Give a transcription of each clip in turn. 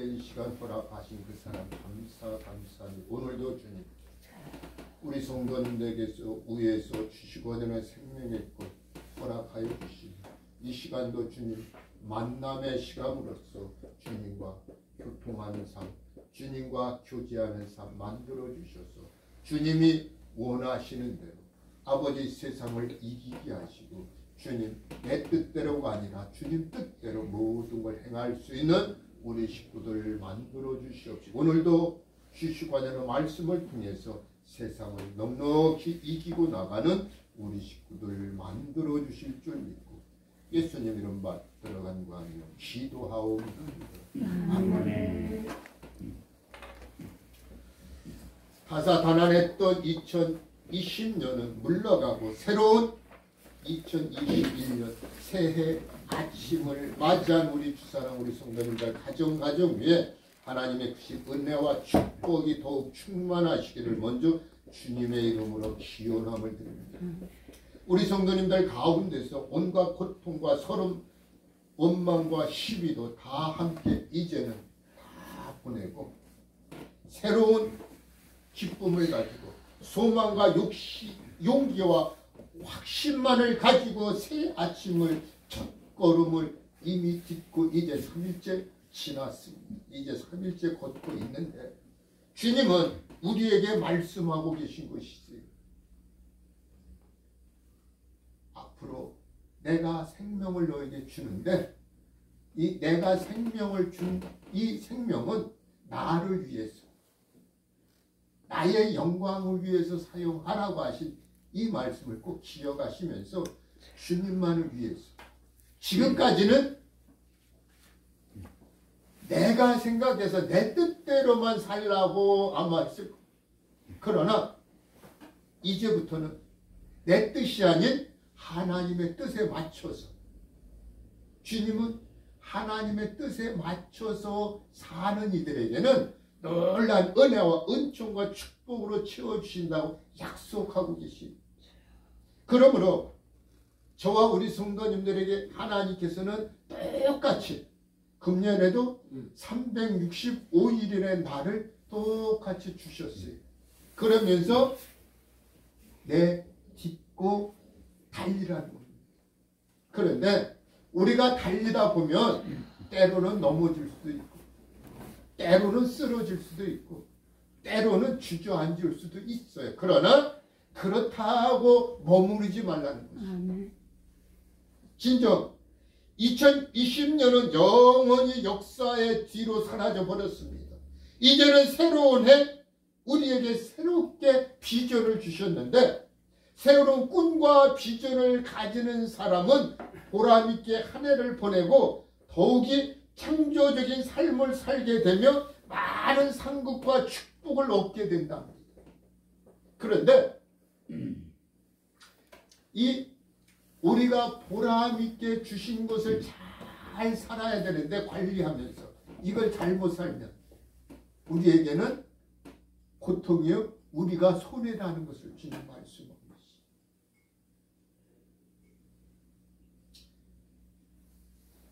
복된 시간 허락하신 그 사람 감사하니 오늘도 주님 우리 성도님들에게서 위에서 주시고 되는 생명의 꽃 허락하여 주시니 이 시간도 주님 만남의 시간으로서 주님과 교통하는 삶, 주님과 교제하는 삶 만들어 주셔서 주님이 원하시는 대로 아버지 세상을 이기게 하시고 주님 내 뜻대로가 아니라 주님 뜻대로 모든 걸 행할 수 있는 우리 식구들을 만들어 주시옵시고 오늘도 주시고 되는 말씀을 통해서 세상을 넉넉히 이기고 나가는 우리 식구들을 만들어 주실 줄 믿고 예수님 이름 받들어간 거 아니요 기도하옵나이다. 아멘. 다사다난했던 2020년은 물러가고 새로운 2021년 새해 아침을 맞이한 우리 주사랑 우리 성도님들 가정 위에 하나님의 그 은혜와 축복이 더욱 충만하시기를 먼저 주님의 이름으로 기원함을 드립니다. 우리 성도님들 가운데서 온갖 고통과 서름, 원망과 시비도 다 함께 이제는 다 보내고 새로운 기쁨을 가지고 소망과 용기와 확신만을 가지고 새 아침을 첫걸음을 이미 딛고 이제 3일째 지났습니다. 이제 3일째 걷고 있는데 주님은 우리에게 말씀하고 계신 것이지 앞으로 내가 생명을 너에게 주는데 이 내가 생명을 준 이 생명은 나를 위해서 나의 영광을 위해서 사용하라고 하신 이 말씀을 꼭 기억하시면서 주님만을 위해서 지금까지는 내가 생각해서 내 뜻대로만 살라고 아마 했을 거예요. 그러나 이제부터는 내 뜻이 아닌 하나님의 뜻에 맞춰서 주님은 하나님의 뜻에 맞춰서 사는 이들에게는 놀라운 은혜와 은총과 축복으로 채워주신다고 약속하고 계십니다. 그러므로 저와 우리 성도님들에게 하나님께서는 똑같이 금년에도 365일의 날을 똑같이 주셨어요. 그러면서 내 딛고 달리라는 겁니다. 그런데 우리가 달리다 보면 때로는 넘어질 수도 있고 때로는 쓰러질 수도 있고 때로는 주저앉을 수도 있어요. 그러나 그렇다고 머무르지 말라는 것입니다. 진정 2020년은 영원히 역사의 뒤로 사라져 버렸습니다. 이제는 새로운 해 우리에게 새롭게 비전을 주셨는데 새로운 꿈과 비전을 가지는 사람은 보람있게 한 해를 보내고 더욱이 창조적인 삶을 살게 되며 많은 상급과 축복을 얻게 된답니다. 그런데 이 우리가 보람있게 주신 것을 잘 살아야 되는데 관리하면서 이걸 잘못 살면 우리에게는 고통이요 우리가 손해라는 것을 주님 말씀하고 있습니다.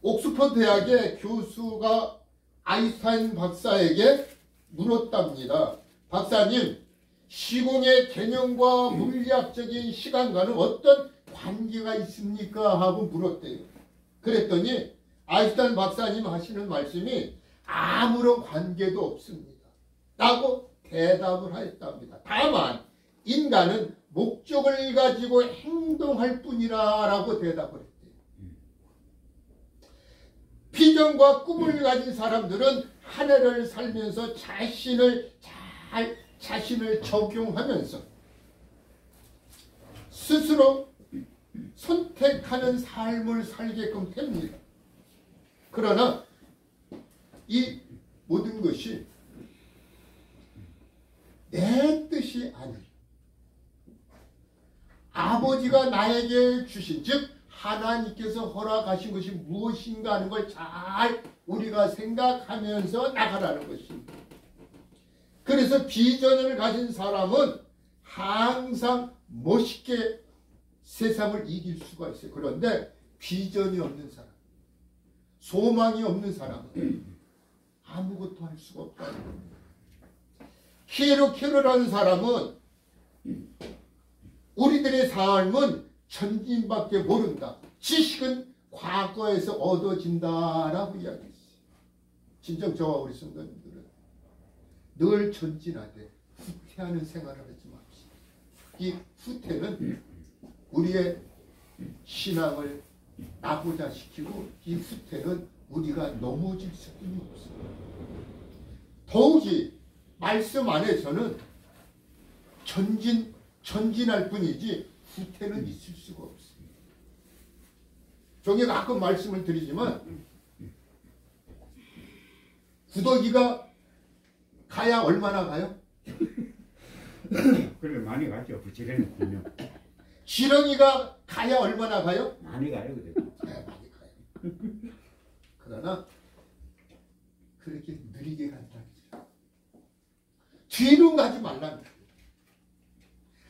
옥스퍼드 대학의 교수가 아인슈타인 박사에게 물었답니다. 박사님, 시공의 개념과 물리학적인 시간과는 어떤 관계가 있습니까? 하고 물었대요. 그랬더니 아인슈타인 박사님 하시는 말씀이 아무런 관계도 없습니다. 라고 대답을 하였답니다. 다만 인간은 목적을 가지고 행동할 뿐이라 라고 대답을 했대요. 비전과 꿈을 가진 사람들은 한 해를 살면서 자신을 적용하면서 스스로 선택하는 삶을 살게끔 됩니다. 그러나 이 모든 것이 내 뜻이 아니라 아버지가 나에게 주신 즉 하나님께서 허락하신 것이 무엇인가 하는 걸 잘 우리가 생각하면서 나가라는 것입니다. 그래서 비전을 가진 사람은 항상 멋있게 세상을 이길 수가 있어요. 그런데 비전이 없는 사람, 소망이 없는 사람은 아무것도 할 수가 없다는 겁니다. 히에로케르라는 사람은 우리들의 삶은 전진밖에 모른다. 지식은 과거에서 얻어진다라고 이야기했어요. 진정 저와 우리 성도님들은 늘 전진하되 후퇴하는 생활을 하지 맙시다. 이 후퇴는 우리의 신앙을 나고자시키고 이 후퇴는 우리가 넘어질 수뿐이 없어요. 더욱이 말씀 안에서는 전진할 뿐이지 후퇴는 있을 수가 없습니다. 종이 가끔 말씀을 드리지만 구더기가 가야 얼마나 가요? 그래 많이 가죠. 부지런히 보면. 지렁이가 가야 얼마나 가요? 많이 가요. 그래. 네, 많이 가요. 그러나 그렇게 느리게 간다는 거죠. 뒤로 가지 말라는 거예요.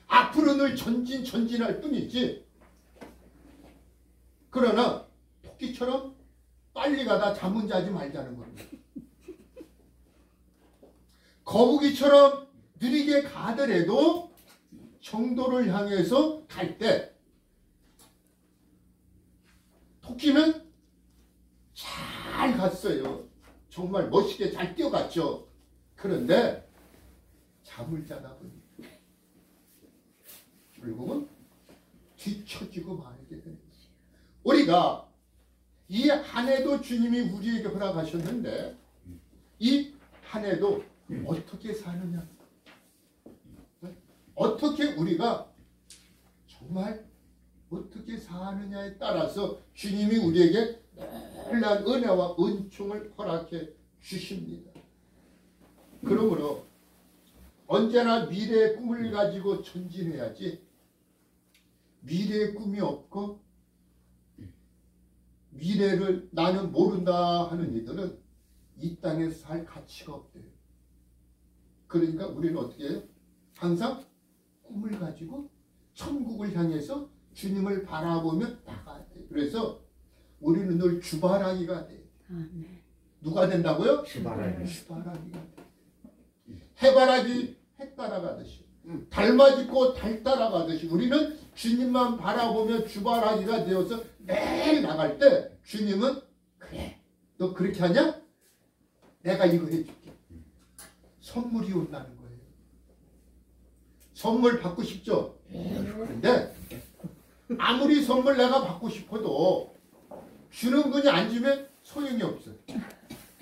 앞으로 늘 전진할 뿐이지. 그러나 토끼처럼 빨리 가다 잠은 자지 말자는 겁니다. 거북이처럼 느리게 가더라도 정도를 향해서 갈 때 토끼는 잘 갔어요. 정말 멋있게 잘 뛰어갔죠. 그런데 잠을 자다 보니 결국은 뒤처지고 말게 되는 거예요. 우리가 이 한 해도 주님이 우리에게 허락하셨는데 이 한 해도 어떻게 사느냐, 어떻게 우리가 정말 어떻게 사느냐에 따라서 주님이 우리에게 놀라운 은혜와 은총을 허락해 주십니다. 그러므로 언제나 미래의 꿈을 가지고 전진해야지, 미래의 꿈이 없고 미래를 나는 모른다 하는 이들은 이 땅에서 살 가치가 없대요. 그러니까 우리는 어떻게 해요? 항상 꿈을 가지고 천국을 향해서 주님을 바라보며 나가야 돼요. 그래서 우리는 늘 주바라기가 돼요. 누가 된다고요? 주바라기가 돼요. 해바라기 해 따라가듯이, 달맞이꽃 달 따라가듯이 우리는 주님만 바라보며 주바라기가 되어서 매일 나갈 때 주님은 그래, 너 그렇게 하냐? 내가 이거 해줄게. 선물이 온다는 거예요. 선물 받고 싶죠? 그런데 아무리 선물 내가 받고 싶어도 주는 분이 안 주면 소용이 없어요.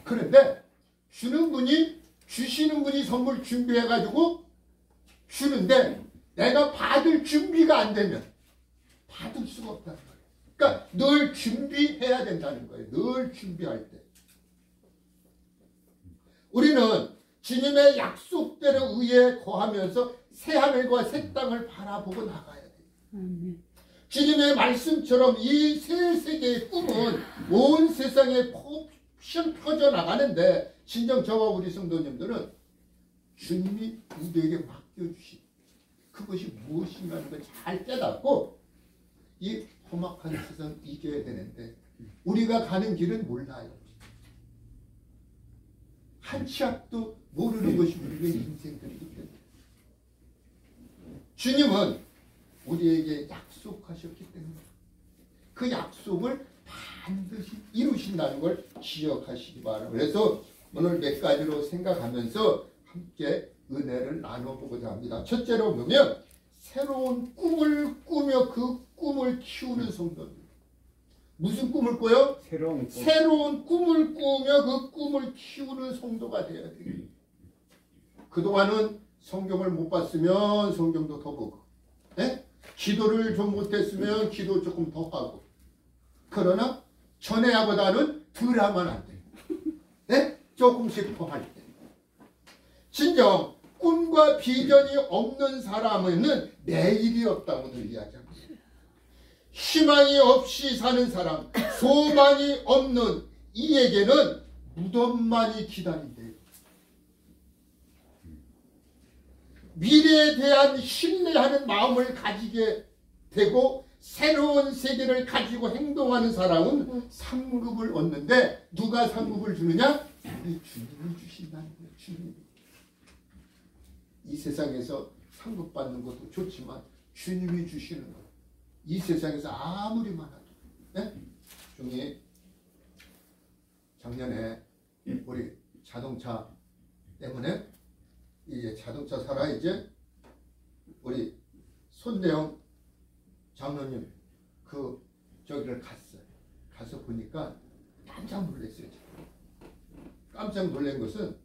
그런데 주시는 분이 선물 준비해가지고 주는데 내가 받을 준비가 안 되면 받을 수가 없다는 거예요. 그러니까 늘 준비해야 된다는 거예요. 늘 준비할 때. 우리는 주님의 약속대로 의에 거하면서 새하늘과 새 땅을 바라보고 나가야 돼요. 주님의 말씀처럼 이 새 세계의 꿈은 온 세상에 퍼져나가는데 진정 저와 우리 성도님들은 주님이 우리에게 맡겨주신 그것이 무엇인가 하는 걸 잘 깨닫고 이 험악한 세상 이겨야 되는데 우리가 가는 길은 몰라요. 한 치 앞도 모르는 것이 우리의 인생들이기 때문에 주님은 우리에게 약속하셨기 때문에 그 약속을 반드시 이루신다는 걸 기억하시기 바랍니다. 그래서 오늘 몇 가지로 생각하면서 함께 은혜를 나눠보고자 합니다. 첫째로 보면 새로운 꿈을 꾸며 그 꿈을 키우는 성도입니다. 무슨 꿈을 꿔요? 새로운 꿈을 꾸며 그 꿈을 키우는 성도가 되어야 돼요. 그동안은 성경을 못 봤으면 성경도 더 보고, 네? 기도를 좀 못했으면 기도 조금 더 하고, 그러나 전에보다는 덜 하면 안 돼요. 네? 조금씩 더 할 때. 진정 꿈과 비전이 없는 사람은 내일이 없다고 늘 이야기합니다. 희망이 없이 사는 사람, 소망이 없는 이에게는 무덤만이 기다린대요. 미래에 대한 신뢰하는 마음을 가지게 되고 새로운 세계를 가지고 행동하는 사람은 상급을 얻는데 누가 상급을 주느냐? 답이 주님이 주신다는 거예요. 주님이. 이 세상에서 상급 받는 것도 좋지만 주님이 주시는 거예요. 이 세상에서 아무리 많아도. 네? 중에 작년에 우리 자동차 때문에 이제 자동차 사라 이제 우리 손대영 장로님 그 저기를 갔어요. 가서 보니까 깜짝 놀랐어요. 깜짝 놀란 것은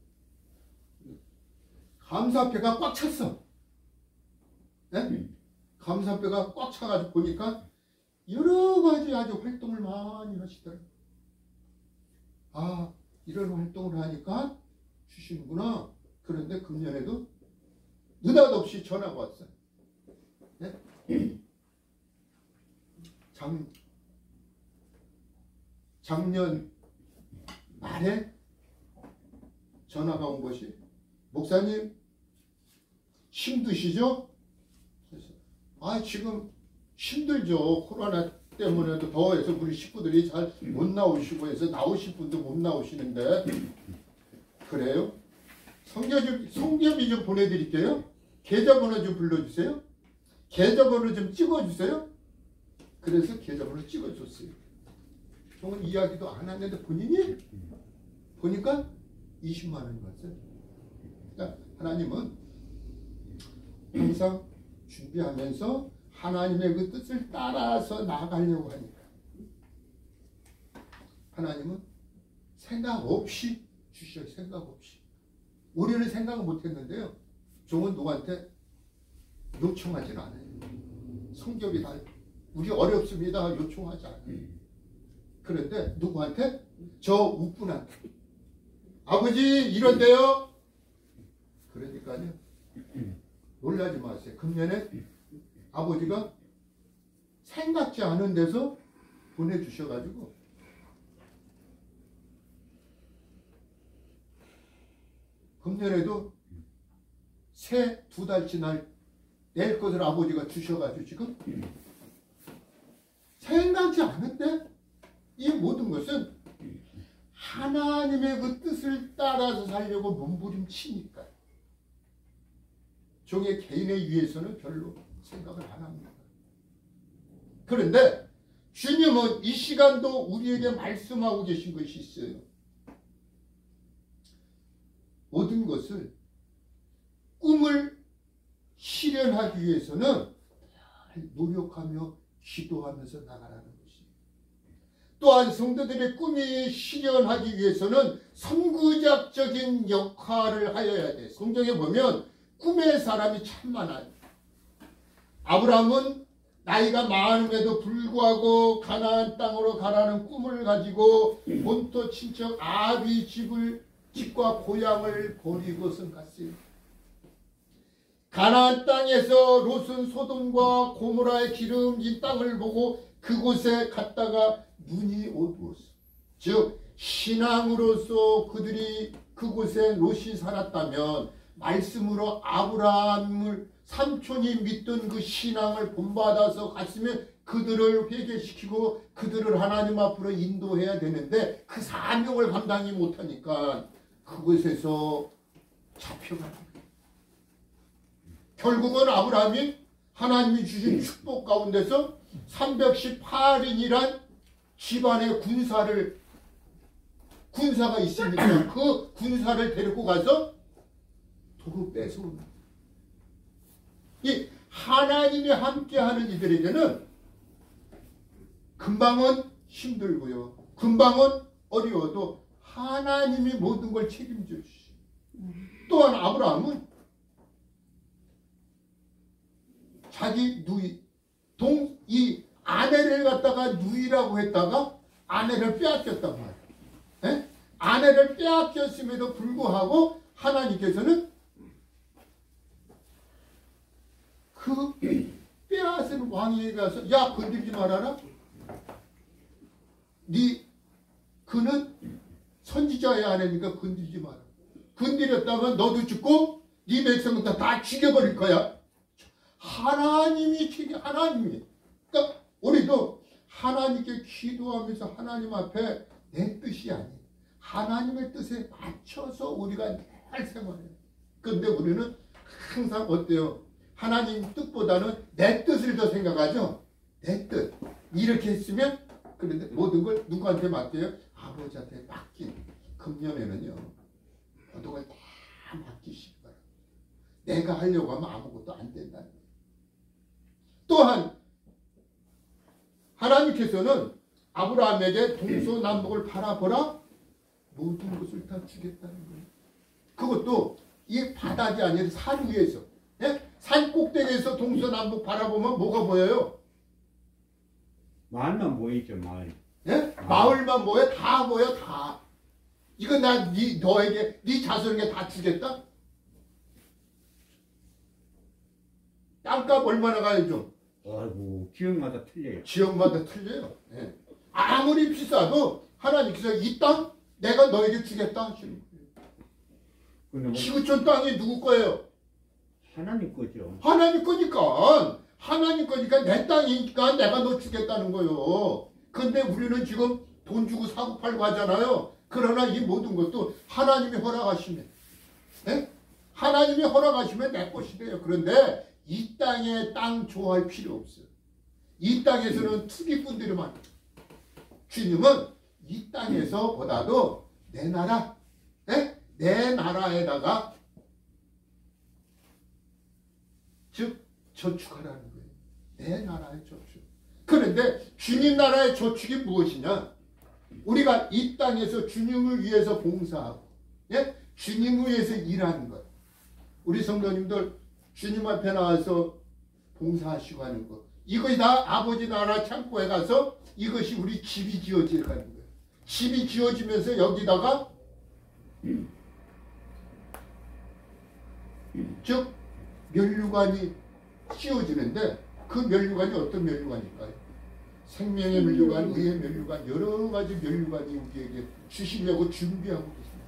감사패가 꽉 찼어. 네? 감사패가 꽉 차가지고 보니까 여러 가지 아주 활동을 많이 하시더라고요. 아, 이런 활동을 하니까 주시는구나. 그런데 금년에도 느닷없이 전화가 왔어요. 네? 작년 말에 전화가 온 것이 목사님 힘드시죠? 그래서 지금 힘들죠. 코로나 때문에도 더해서 우리 식구들이 잘 못 나오시고 해서 나오실 분도 못 나오시는데 그래요? 성경이 좀 보내드릴게요. 계좌번호 좀 불러주세요. 계좌번호 좀 찍어주세요. 그래서 계좌번호 찍어줬어요. 저는 이야기도 안 했는데 본인이 보니까 20만 원이 왔어요. 그러니까 하나님은 항상 준비하면서 하나님의 그 뜻을 따라서 나아가려고 하니까 하나님은 생각 없이 주셔요. 생각 없이. 우리는 생각을 못했는데요. 종은 누구한테 요청하지는 않아요. 성격이 다 우리 어렵습니다. 요청하지 않아요. 그런데 누구한테? 저 우분한테. 아버지 이런데요. 그러니까요. 놀라지 마세요. 금년에 아버지가 생각지 않은 데서 보내주셔가지고 금년에도 새 2달치 낼 것을 아버지가 주셔가지고 지금 생각지 않은데 이 모든 것은 하나님의 그 뜻을 따라서 살려고 몸부림치니까 종의 개인에 위해서는 별로 생각을 안 합니다. 그런데 주님은 이 시간도 우리에게 말씀하고 계신 것이 있어요. 모든 것을 꿈을 실현하기 위해서는 노력하며 기도하면서 나가라는 것입니다. 또한 성도들의 꿈이 실현하기 위해서는 선구작적인 역할을 하여야 돼. 성경에 보면 꿈의 사람이 참 많아요. 아브라함은 나이가 많음에도 불구하고 가나안 땅으로 가라는 꿈을 가지고 본토 친척 아비 집과 고향을 버리고선 갔어요. 가나안 땅에서 롯은 소돔과 고모라의 기름진 땅을 보고 그곳에 갔다가 눈이 어두웠어. 즉 신앙으로서 그들이 그곳에 롯이 살았다면 말씀으로 아브라함을 삼촌이 믿던 그 신앙을 본받아서 갔으면 그들을 회개시키고 그들을 하나님 앞으로 인도해야 되는데 그 사명을 감당이 못하니까 그곳에서 잡혀가는 거예요. 결국은 아브라함이 하나님이 주신 축복 가운데서 318인이란 집안의 군사가 있으니까 그 군사를 데리고 가서 도로 뺏어오는 거예요. 이 하나님이 함께하는 이들에게는 금방은 힘들고요. 금방은 어려워도 하나님이 모든 걸 책임져 주시고 또한 아브라함은 자기 이 아내를 갖다가 누이라고 했다가 아내를 빼앗겼단 말이에요. 에? 아내를 빼앗겼음에도 불구하고 하나님께서는 그 빼앗은 왕에게 가서 야 건들지 말아라. 그는 선지자의 아내니까 건들지 마라. 건드렸다면 너도 죽고 네 백성은 다 죽여버릴 거야. 하나님이 그러니까 우리도 하나님께 기도하면서 하나님 앞에 내 뜻이 아닌 하나님의 뜻에 맞춰서 우리가 늘 생활해요. 그런데 우리는 항상 어때요? 하나님 뜻보다는 내 뜻을 더 생각하죠. 내 뜻. 이렇게 했으면, 그런데 모든 걸 누구한테 맡겨요? 아버지한테 맡긴. 금년에는요, 모든 걸 다 맡기시기 바랍니다. 내가 하려고 하면 아무것도 안 된다는 거예요. 또한 하나님께서는 아브라함에게 동서남북을 바라보라, 모든 것을 다 주겠다는 거예요. 그것도 이 바닥이 아니라 산 위에서, 예? 산 꼭대기에서 동서남북 바라보면 뭐가 보여요? 마을만 보이죠, 마을. 예? 마을만 보여? 다 보여, 다. 이거 나 너에게, 네 자손에게 다 주겠다? 땅값 얼마나 가야죠? 아이고, 지역마다 틀려요. 지역마다 틀려요. 예. 아무리 비싸도 하나님께서 이 땅 내가 너에게 주겠다 하시는 거예요. 근데 뭐 지구촌 땅이 누구 거예요? 하나님 거죠. 하나님 거니까. 하나님 거니까 내 땅이니까 내가 너 주겠다는 거예요. 근데 우리는 지금 돈 주고 사고 팔고 하잖아요. 그러나 이 모든 것도 하나님이 허락하시면, 예? 하나님이 허락하시면 내 것이 돼요. 그런데 이 땅에 땅 좋아할 필요 없어요. 이 땅에서는 투기꾼들이 많아요. 주님은 이 땅에서보다도 내 나라, 예? 내 나라에다가 즉 저축하라는 거예요. 내 나라의 저축. 그런데 주님 나라의 저축이 무엇이냐? 우리가 이 땅에서 주님을 위해서 봉사하고, 예? 주님을 위해서 일하는 것. 우리 성도님들 주님 앞에 나와서 봉사하시고 하는 것. 이것이 다 아버지 나라 창고에 가서 이것이 우리 집이 지어져 가는 거예요. 집이 지어지면서 여기다가 즉 면류관이 씌워지는데 그 면류관이 어떤 면류관일까요? 생명의 면류관, 의의 면류관, 여러 가지 면류관이 우리에게 주시려고 준비하고 계십니다.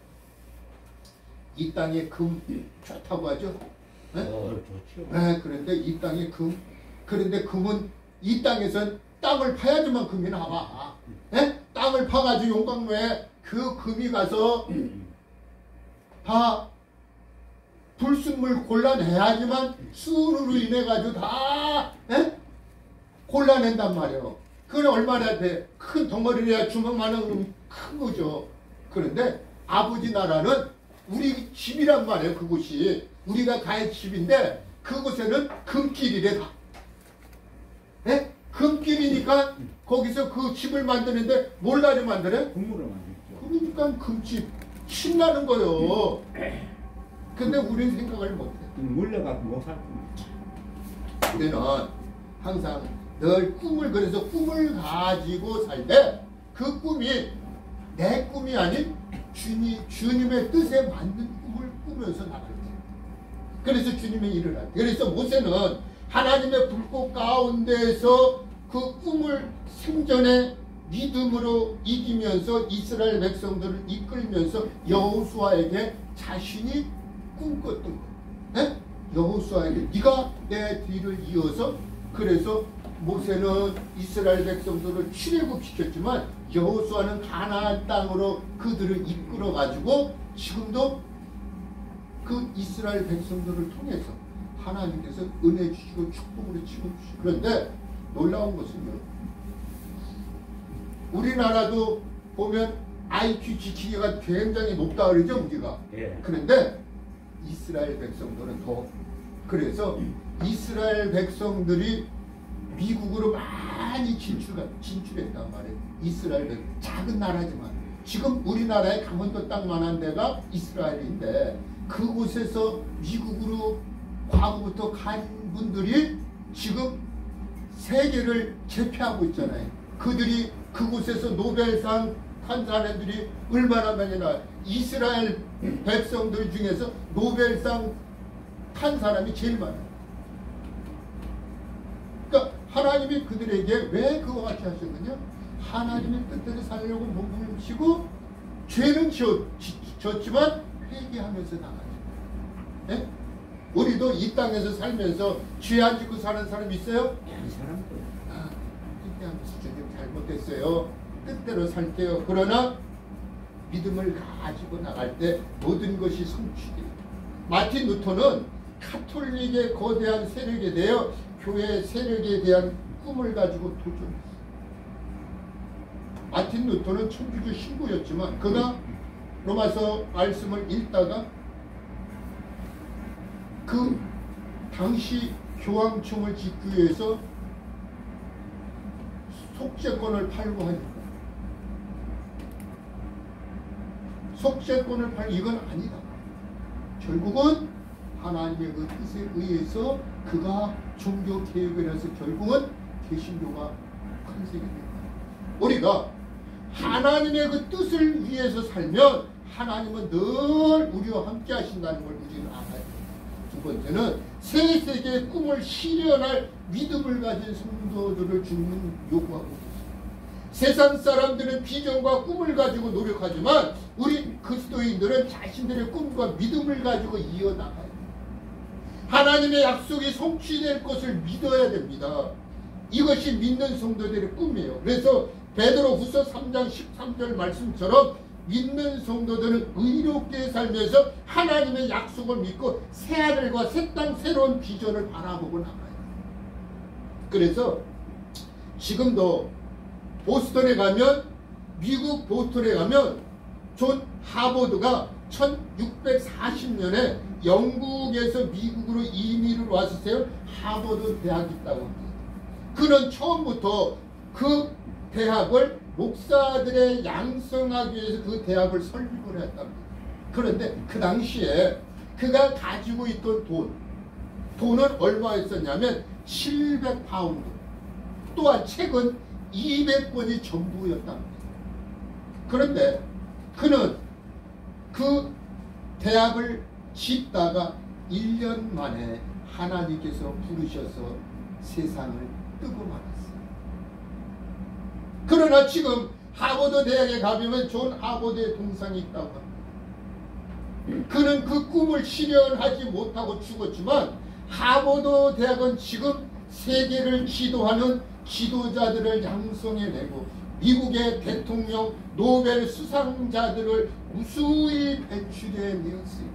이 땅의 금 좋다고 하죠? 네? 좋죠. 네, 그런데 이 땅의 금, 그런데 금은 이 땅에선 땅을 파야지만 금이 나와. 네? 땅을 파가지고 용광로에 그 금이 가서 다 불순물 골라내야지만 수으로 인해 가지고 다 에? 골라낸단 말이에요. 그건 얼마나 돼? 큰 덩어리를 해야 주먹만한 큰 거죠. 그런데 아버지 나라는 우리 집이란 말이에요. 그곳이 우리가 가야 집인데 그곳에는 금길이래 다. 에? 금길이니까 거기서 그 집을 만드는데 뭘 가지고 만드래? 금으로 만들죠. 그러니까 금집 신나는 거요. 근데 우리는 생각을 못해. 물려갖고 못 살 겁니다. 우리는 항상 늘 꿈을, 그래서 꿈을 가지고 살 때 그 꿈이 내 꿈이 아닌 주님의 뜻에 맞는 꿈을 꾸면서 나갈 때. 그래서 주님의 일을 할 때. 그래서 모세는 하나님의 불꽃 가운데에서 그 꿈을 생전에 믿음으로 이기면서 이스라엘 백성들을 이끌면서 여호수아에게 자신이 꿈꿨던 거예요. 여호수아에게 네가 내 뒤를 이어서, 그래서 모세는 이스라엘 백성들을 출애굽시켰지만 여호수아는 가나안 땅으로 그들을 이끌어 가지고 지금도 그 이스라엘 백성들을 통해서 하나님께서 은혜 주시고 축복으로 지금 주시고. 그런데 놀라운 것은요, 우리나라도 보면 IQ 지키기가 굉장히 높다 그러죠 우리가. 예. 그런데 이스라엘 백성들은 더, 그래서 이스라엘 백성들이 미국으로 많이 진출했단 말이에요. 이스라엘 백성, 작은 나라지만 지금 우리나라의 강원도 땅만한 데가 이스라엘인데 그곳에서 미국으로 과거부터 간 분들이 지금 세계를 제패하고 있잖아요. 그들이 그곳에서 노벨상 탄 사람들이 얼마나 많이 나와요. 이스라엘 백성들 중에서 노벨상 탄 사람이 제일 많아요. 그러니까 하나님이 그들에게 왜 그와 같이 하셨느냐? 하나님의 뜻대로 살려고 몸을 치고 죄는 졌지만 회개하면서 나가죠. 네? 우리도 이 땅에서 살면서 죄 안 짓고 사는 사람 있어요? 이 사람도 회개하면서 주님 잘못했어요. 뜻대로 살게요. 그러나 믿음을 가지고 나갈 때 모든 것이 성취돼요. 마틴 루터는 카톨릭의 거대한 세력에 대해 교회 세력에 대한 꿈을 가지고 도전했어요. 마틴 루터는 천주교 신부였지만 그가 로마서 말씀을 읽다가 그 당시 교황청을 짓기 위해서 속죄권을 팔고 하니까 속죄권을 팔고 이건 아니다. 결국은 하나님의 그 뜻에 의해서 그가 종교 개혁을 해서 결국은 개신교가 탄생이 됩니다. 우리가 하나님의 그 뜻을 위해서 살면 하나님은 늘 우리와 함께 하신다는 걸 우리는 알아야 돼요. 두 번째는 새 세계의 꿈을 실현할 믿음을 가진 성도들을 주님은 요구하고 있습니다. 세상 사람들은 비전과 꿈을 가지고 노력하지만 우리 그리스도인들은 자신들의 꿈과 믿음을 가지고 이어나가야 돼요. 하나님의 약속이 성취될 것을 믿어야 됩니다. 이것이 믿는 성도들의 꿈이에요. 그래서 베드로후서 3장 13절 말씀처럼 믿는 성도들은 의롭게 살면서 하나님의 약속을 믿고 새하늘과 새 땅 새로운 비전을 바라보고 나가요. 그래서 지금도 보스턴에 가면 미국 보스턴에 가면 존 하버드가 1640년에 영국에서 미국으로 이민을 와서 세운 하버드 대학이 있다고 합니다. 그는 처음부터 그 대학을 목사들의 양성하기 위해서 그 대학을 설립을 했답니다. 그런데 그 당시에 그가 가지고 있던 돈은 얼마였었냐면 700파운드. 또한 책은 200권이 전부였답니다. 그런데 그는 그 대학을 짓다가 1년 만에 하나님께서 부르셔서 세상을 뜨고 말았어요. 그러나 지금 하버드 대학에 가보면 존 하버드의 동상이 있다고 합니다. 그는 그 꿈을 실현하지 못하고 죽었지만 하버드 대학은 지금 세계를 지도하는 지도자들을 양성해내고 미국의 대통령 노벨 수상자들을 무수히 배출해내었습니다.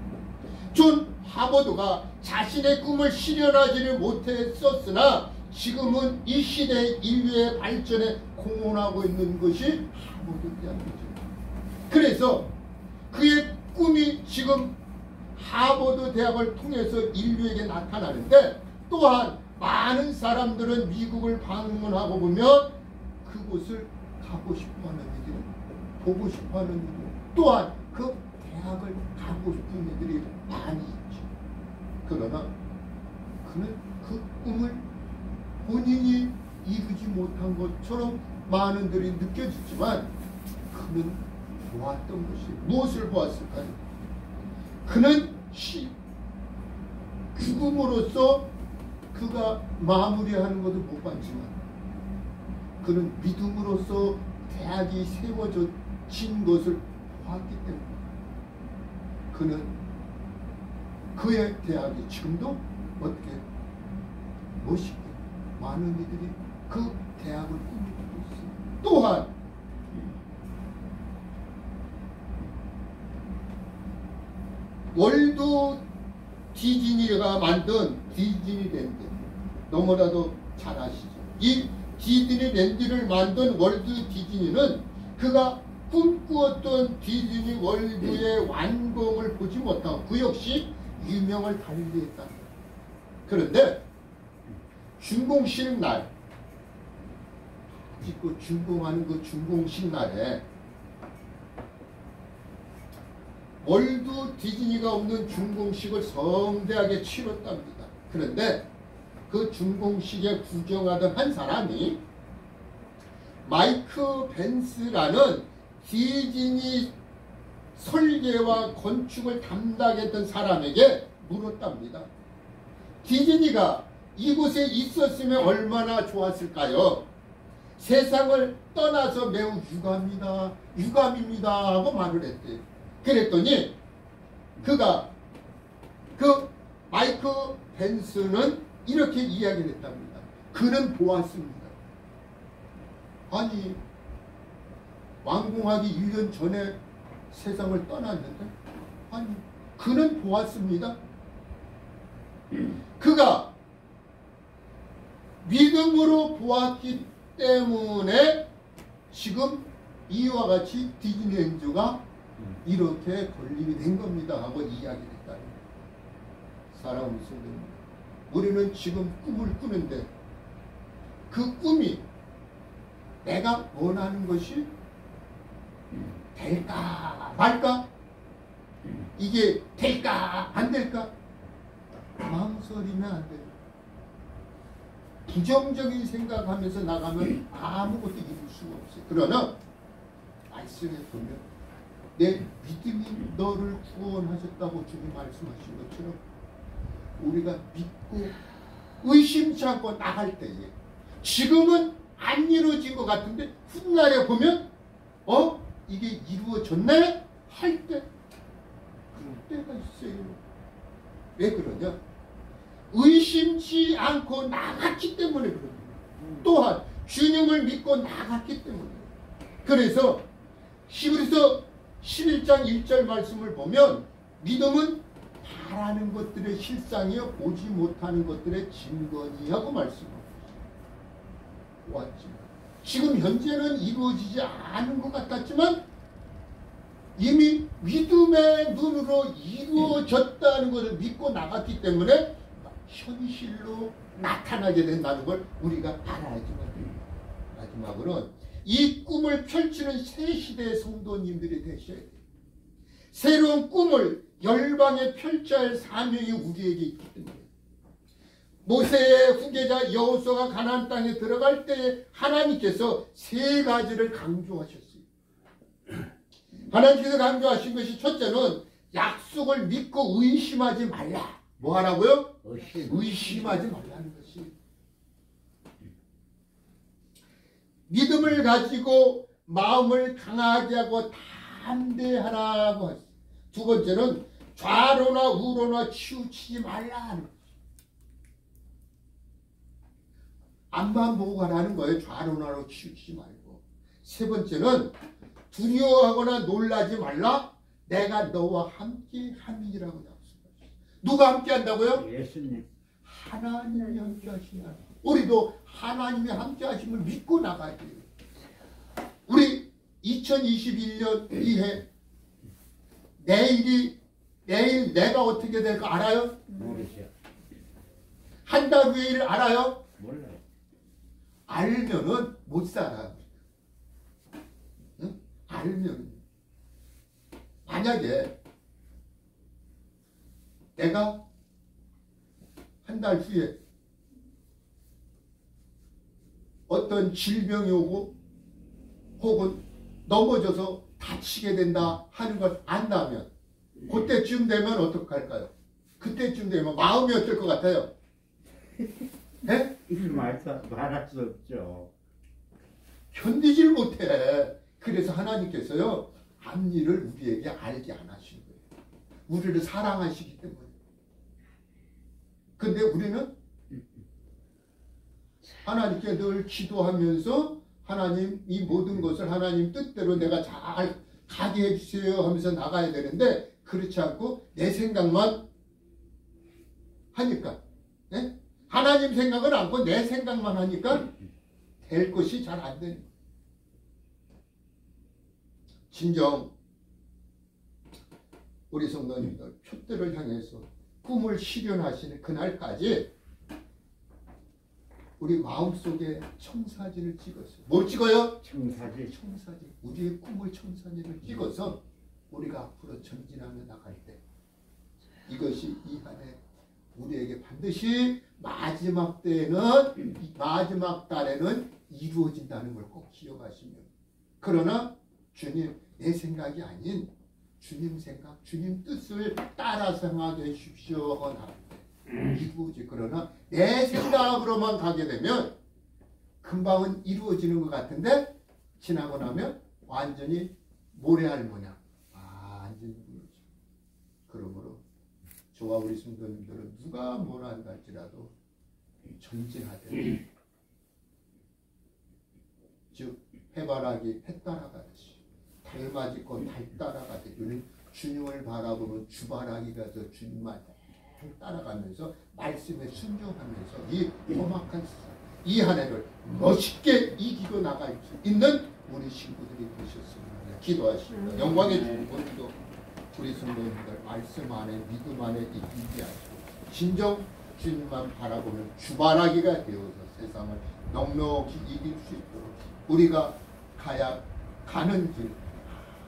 존 하버드가 자신의 꿈을 실현하지를 못했었으나 지금은 이 시대의 인류의 발전에 공헌하고 있는 것이 하버드 대학이죠. 그래서 그의 꿈이 지금 하버드 대학을 통해서 인류에게 나타나는데 또한 많은 사람들은 미국을 방문하고 보면 그곳을 가고 싶어하는 이들이 보고 싶어하는 이들 또한 그 대학을 가고 싶은 이들이 많이 있죠. 그러나 그는 그 꿈을 본인이 이루지 못한 것처럼 많은 들이 느껴지지만 그는 보았던 것이 무엇을 보았을까요? 그는 죽음으로써 그가 마무리하는 것을 못 봤지만 그는 믿음으로써 대학이 세워진 것을 보았기 때문에 그는 그의 대학이 지금도 어떻게 멋있게 많은 이들이 그 대학을 꿈꾸고 있습니다. 또한 월드 디즈니가 만든 디즈니랜드 너무나도 잘 아시죠? 이 디즈니랜드를 만든 월드 디즈니는 그가 꿈꾸었던 디즈니 월드의 완공을 보지 못하고 그 역시 유명을 달리했다. 그런데 준공식 날 짓고 준공하는 그 준공식 날에 월드 디즈니가 없는 준공식을 성대하게 치렀답니다. 그런데 그 준공식에 구경하던 한 사람이 마이크 벤스라는 디즈니 설계와 건축을 담당했던 사람에게 물었답니다. 디즈니가 이곳에 있었으면 얼마나 좋았을까요? 세상을 떠나서 매우 유감입니다 하고 말을 했대요. 그랬더니 그가 그 마이크 벤스는 이렇게 이야기를 했답니다. 그는 보았습니다. 아니 완공하기 1년 전에 세상을 떠났는데 아니 그는 보았습니다. 그가 믿음으로 보았기 때문에 지금 이와 같이 디즈니랜드가 이렇게 건립이 된 겁니다 하고 이야기했다. 사랑하는 성도님, 우리는 지금 꿈을 꾸는데 그 꿈이 내가 원하는 것이 될까 말까? 이게 될까 안 될까? 망설이면 안 돼요. 부정적인 생각하면서 나가면 아무것도 이룰 수가 없어요. 그러나 말씀에 보면 내 믿음이 너를 구원하셨다고 주님 말씀하신 것처럼 우리가 믿고 의심치 않고 나갈 때에 지금은 안 이루어진 것 같은데 훗날에 보면 이게 이루어졌네 할 때 그럴 때가 있어요. 왜 그러냐? 의심치 않고 나갔기 때문에 그럽니다. 또한 주님을 믿고 나갔기 때문에. 그래서 히브리서 11장 1절 말씀을 보면 믿음은 바라는 것들의 실상이요 보지 못하는 것들의 증거니하고 말씀합니다. 왔지만 지금 현재는 이루어지지 않은 것 같았지만 이미 믿음의 눈으로 이루어졌다는 것을 믿고 나갔기 때문에 현실로 나타나게 된다는 걸 우리가 알아야지만 마지막으로는 이 꿈을 펼치는 새 시대의 성도님들이 되셔야 돼요. 새로운 꿈을 열방에 펼쳐야 할 사명이 우리에게 있기 때문에 모세의 후계자 여호수아가 가나안 땅에 들어갈 때 하나님께서 세 가지를 강조하셨어요. 하나님께서 강조하신 것이 첫째는 약속을 믿고 의심하지 말라. 뭐 하라고요? 의심하지 말라는 것이. 믿음을 가지고 마음을 강하게 하고 담대하라고 했어요. 두 번째는 좌로나 우로나 치우치지 말라 하는 거죠. 앞만 보고 가라는 거예요. 좌로나로 치우치지 말고. 세 번째는 두려워하거나 놀라지 말라. 내가 너와 함께 함이라고 약속하셨어요. 누가 함께 한다고요? 예수님. 하나님이 함께 하시냐. 우리도 하나님이 함께 하심을 믿고 나가야 돼요. 우리 2021년 이해 내일 내가 어떻게 될까 알아요? 모르죠. 한 달 후의 일 알아요? 몰라요. 알면은 못 살아. 응? 알면 만약에 내가 한 달 후에 어떤 질병이 오고 혹은 넘어져서 다치게 된다 하는 걸 안다면 그때쯤 되면 어떡할까요? 그때쯤 되면 마음이 어떨 것 같아요? 네? 말할 수 없죠. 견디질 못해. 그래서 하나님께서요 앞일을 우리에게 알게 안 하신 거예요. 우리를 사랑하시기 때문에. 근데 우리는 하나님께 늘 기도하면서 하나님 이 모든 것을 하나님 뜻대로 내가 잘 가게 해주세요 하면서 나가야 되는데 그렇지 않고 내 생각만 하니까 네? 하나님 생각은 않고 내 생각만 하니까 될 것이 잘 안 되는 거예요. 진정 우리 성도님들 표대를 향해서 꿈을 실현하시는 그날까지 우리 마음속에 청사진을 찍었어요. 뭘 찍어요? 청사진. 청사진. 우리의 꿈을 청사진을 찍어서 우리가 앞으로 전진하며 나갈 때 이것이 이 한해 우리에게 반드시 마지막 때에는 마지막 달에는 이루어진다는 걸 꼭 기억하시면 그러나 주님 내 생각이 아닌 주님 생각 주님 뜻을 따라서 행하게 해주십시오 하고 나갈 때 이루어지. 그러나 내 생각으로만 가게 되면 금방은 이루어지는 것 같은데 지나고 나면 완전히 모래알모냐 완전히 무너져. 그러므로 저와 우리 성도님들은 누가 뭐라 한다 할지라도 전진하되 즉 해바라기 해 따라가듯이 달맞이고 달 따라가 되는 주님을 바라보는 주바라기가 저 주님만 따라가면서 말씀에 순종하면서 이 험악한 이 한 해를 멋있게 이기고 나갈 수 있는 우리 친구들이 되셨습니다. 기도하십니다. 영광의 주님, 오늘도 우리 성도님들 말씀 안에 믿음 안에 이기게 하시고 진정 주님만 바라보는 주바라기가 되어서 세상을 넉넉히 이길 수 있도록 우리가 가는 길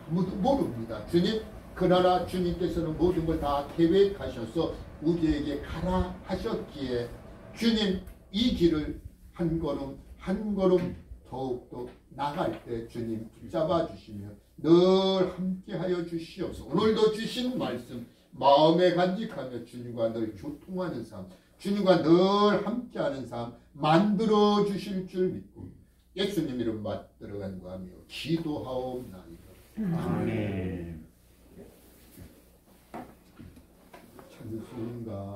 아무도 모릅니다. 주님, 그러나 주님께서는 모든 걸 다 계획하셔서 우리에게 가라 하셨기에 주님 이 길을 한 걸음 한 걸음 더욱더 나갈 때 주님 붙잡아 주시며 늘 함께하여 주시옵소서. 오늘도 주신 말씀 마음에 간직하며 주님과 늘 교통하는 삶, 주님과 늘 함께하는 삶 만들어 주실 줄 믿고 예수님 이름 받들어 간구하며 기도하옵나이다. 아멘. 찬송가